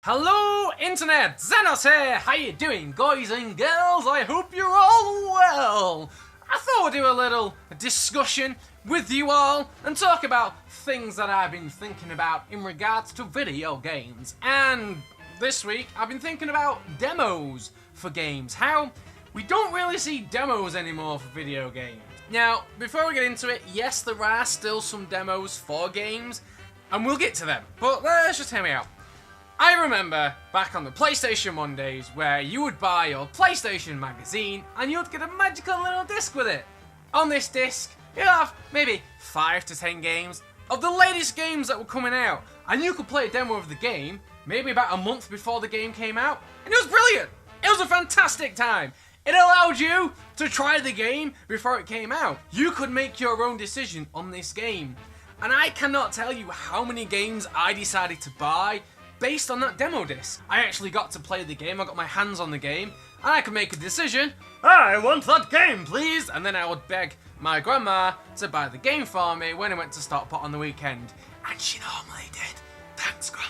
Hello Internet, Xenos here! How you doing guys and girls? I hope you're all well! I thought I'd do a little discussion with you all and talk about things that I've been thinking about in regards to video games. And this week I've been thinking about demos for games. How we don't really see demos anymore for video games. Now, before we get into it, yes, there are still some demos for games, and we'll get to them, but let's just hear me out. I remember back on the PlayStation 1 days where you would buy your PlayStation magazine and you'd get a magical little disc with it. On this disc, you'd have maybe 5 to 10 games of the latest games that were coming out, and you could play a demo of the game maybe about a month before the game came out, and it was brilliant. It was a fantastic time. It allowed you to try the game before it came out. You could make your own decision on this game, and I cannot tell you how many games I decided to buy based on that demo disc. I actually got to play the game, I got my hands on the game, and I could make a decision. I want that game, please! And then I would beg my grandma to buy the game for me when I went to Stockport on the weekend. And she normally did. Thanks, grandma.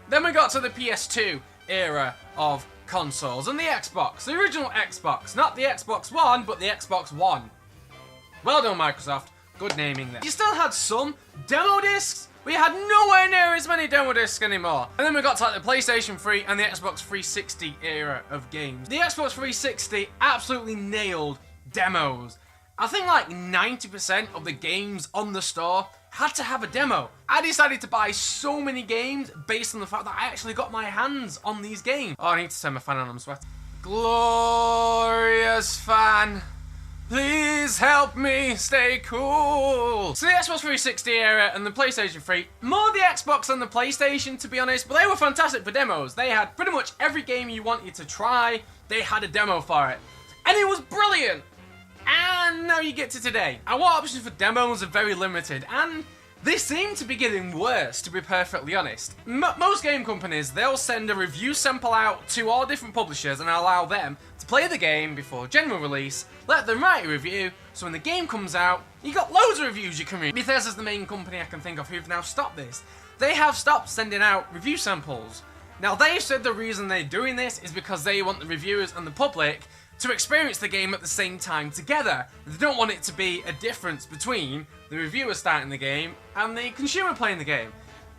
Then we got to the PS2 era of consoles and the Xbox. The original Xbox. Not the Xbox One, but the Xbox One. Well done, Microsoft. Good naming there. You still had some demo discs. We had nowhere near as many demo discs anymore. And then we got to like the PlayStation 3 and the Xbox 360 era of games. The Xbox 360 absolutely nailed demos. I think like 90% of the games on the store had to have a demo. I decided to buy so many games based on the fact that I actually got my hands on these games. Oh, I need to turn my fan on, I'm sweating. Glorious fan. Please help me stay cool. So the Xbox 360 era and the PlayStation 3, more the Xbox than the PlayStation to be honest, but they were fantastic for demos. They had pretty much every game you wanted to try, they had a demo for it. And it was brilliant. And now you get to today. Our options for demos are very limited, and they seem to be getting worse, to be perfectly honest. Most game companies, they'll send a review sample out to all different publishers and allow them to play the game before general release, let them write a review, so when the game comes out, you got loads of reviews you can read. Bethesda's the main company I can think of who've now stopped this. They have stopped sending out review samples. Now they said the reason they're doing this is because they want the reviewers and the public to experience the game at the same time together. They don't want it to be a difference between the reviewer starting the game and the consumer playing the game.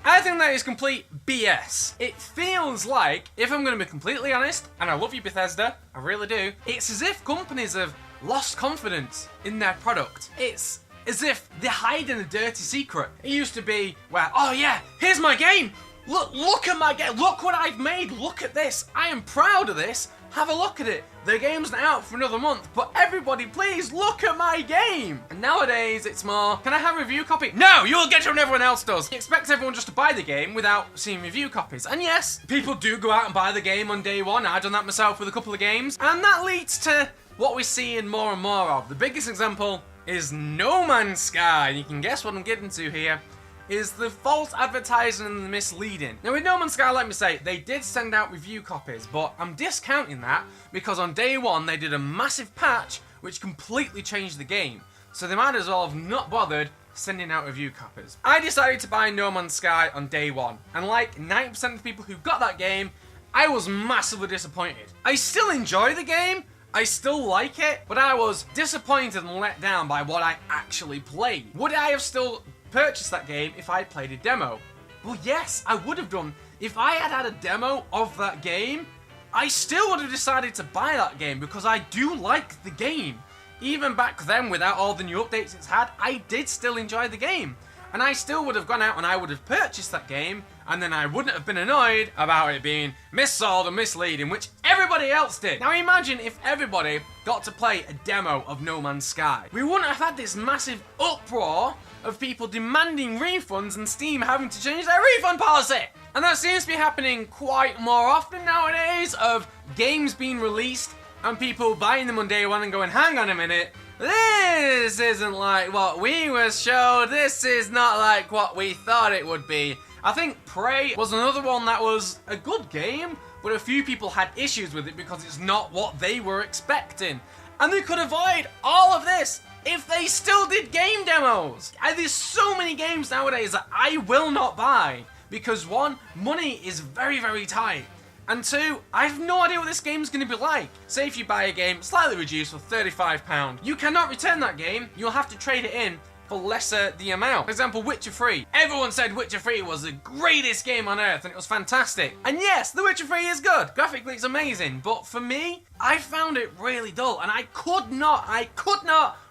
I think that is complete BS. It feels like, if I'm going to be completely honest, and I love you Bethesda, I really do, it's as if companies have lost confidence in their product. It's as if they're hiding a dirty secret. It used to be where, oh yeah, here's my game. Look at my game. Look what I've made. Look at this. I am proud of this. Have a look at it. The game's not out for another month, but everybody please look at my game. And nowadays it's more, can I have a review copy? No, you'll get it when everyone else does. You expect everyone just to buy the game without seeing review copies. And yes, people do go out and buy the game on day one. I've done that myself with a couple of games. And that leads to what we're seeing more and more of. The biggest example is No Man's Sky. You can guess what I'm getting to here. Is the false advertising and the misleading. Now with No Man's Sky, let me say, they did send out review copies, but I'm discounting that because on day one they did a massive patch which completely changed the game. So they might as well have not bothered sending out review copies. I decided to buy No Man's Sky on day one, and like 90% of the people who got that game, I was massively disappointed. I still enjoy the game, I still like it, but I was disappointed and let down by what I actually played. Would I have still purchased that game if I had played a demo? Well, yes, I would have done. If I had had a demo of that game, I still would have decided to buy that game because I do like the game. Even back then, without all the new updates it's had, I did still enjoy the game. And I still would have gone out and I would have purchased that game, and then I wouldn't have been annoyed about it being missold and misleading, which everybody else did. Now imagine if everybody got to play a demo of No Man's Sky. We wouldn't have had this massive uproar of people demanding refunds and Steam having to change their refund policy. And that seems to be happening quite more often nowadays, of games being released and people buying them on day one and going, hang on a minute, this isn't like what we were showed, this is not like what we thought it would be. I think Prey was another one that was a good game, but a few people had issues with it because it's not what they were expecting. And they could avoid all of this if they still did game demos. And there's so many games nowadays that I will not buy because one, money is very, very tight. And two, I have no idea what this game's going to be like. Say if you buy a game slightly reduced for £35, you cannot return that game. You'll have to trade it in for lesser the amount. For example, Witcher 3. Everyone said Witcher 3 was the greatest game on earth and it was fantastic. And yes, The Witcher 3 is good. Graphically, it's amazing. But for me, I found it really dull and I could not,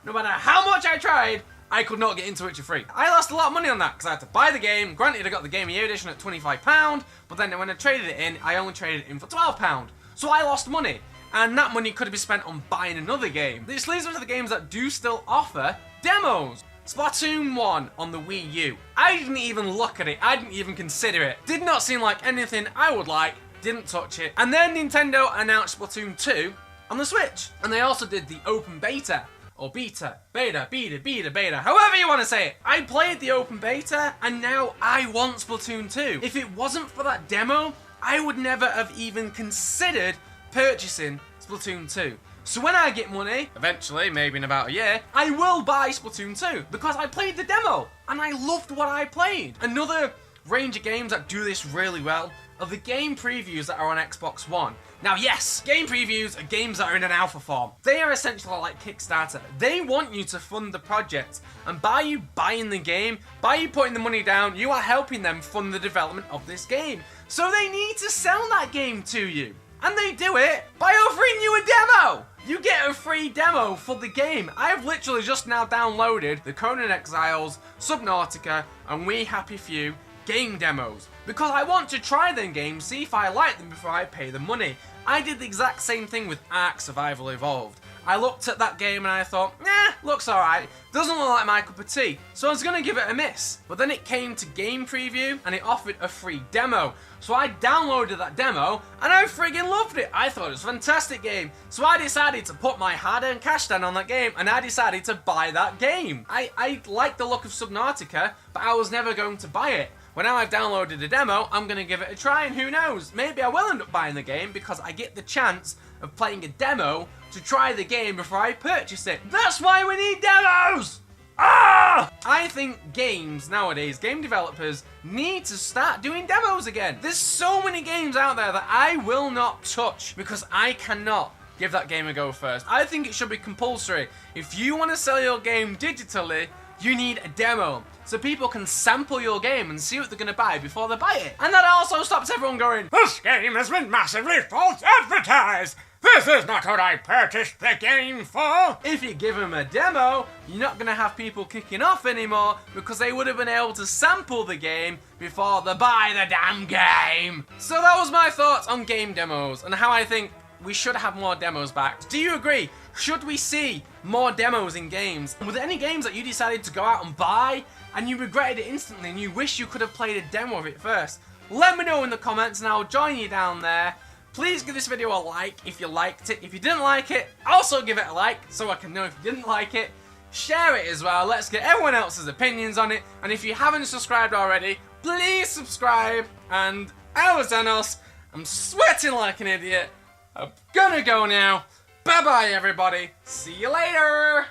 no matter how much I tried, I could not get into Witcher 3. I lost a lot of money on that because I had to buy the game. Granted, I got the Game of the Year edition at £25, but then when I traded it in, I only traded it in for £12. So I lost money. And that money could have been spent on buying another game. This leads us to the games that do still offer demos. Splatoon 1 on the Wii U. I didn't even look at it. I didn't even consider it. Did not seem like anything I would like. Didn't touch it. And then Nintendo announced Splatoon 2 on the Switch. And they also did the open beta. Or beta, beta, however you want to say it. I played the open beta and now I want Splatoon 2. If it wasn't for that demo, I would never have even considered purchasing Splatoon 2. So when I get money, eventually, maybe in about a year, I will buy Splatoon 2 because I played the demo and I loved what I played. Another range of games that do this really well are the game previews that are on Xbox One. Now yes, game previews are games that are in an alpha form. They are essentially like Kickstarter. They want you to fund the project, and by you buying the game, by you putting the money down, you are helping them fund the development of this game. So they need to sell that game to you. And they do it by offering you a demo! You get a free demo for the game. I have literally just now downloaded the Conan Exiles, Subnautica, and We Happy Few game demos because I want to try them games, see if I like them before I pay the money. I did the exact same thing with Ark Survival Evolved. I looked at that game and I thought, looks alright, doesn't look like my cup of tea, so I was going to give it a miss. But then it came to game preview and it offered a free demo. So I downloaded that demo and I friggin' loved it. I thought it was a fantastic game. So I decided to put my hard-earned cash down on that game and I decided to buy that game. I like the look of Subnautica, but I was never going to buy it. Well, now I've downloaded a demo, I'm going to give it a try, and who knows, maybe I will end up buying the game because I get the chance of playing a demo to try the game before I purchase it. That's why we need demos! I think games nowadays, game developers, need to start doing demos again. There's so many games out there that I will not touch because I cannot give that game a go first. I think it should be compulsory. If you want to sell your game digitally, you need a demo so people can sample your game and see what they're going to buy before they buy it. And that also stops everyone going, "This game has been massively false advertised. This is not what I purchased the game for." If you give them a demo, you're not going to have people kicking off anymore because they would have been able to sample the game before they buy the damn game. So that was my thoughts on game demos and how I think we should have more demos back. Do you agree? Should we see more demos in games? Were there any games that you decided to go out and buy and you regretted it instantly and you wish you could have played a demo of it first? Let me know in the comments and I'll join you down there. Please give this video a like if you liked it. If you didn't like it, also give it a like so I can know if you didn't like it. Share it as well. Let's get everyone else's opinions on it. And if you haven't subscribed already, please subscribe. And I was Xenos. I'm sweating like an idiot. I'm gonna go now. Bye bye everybody. See you later.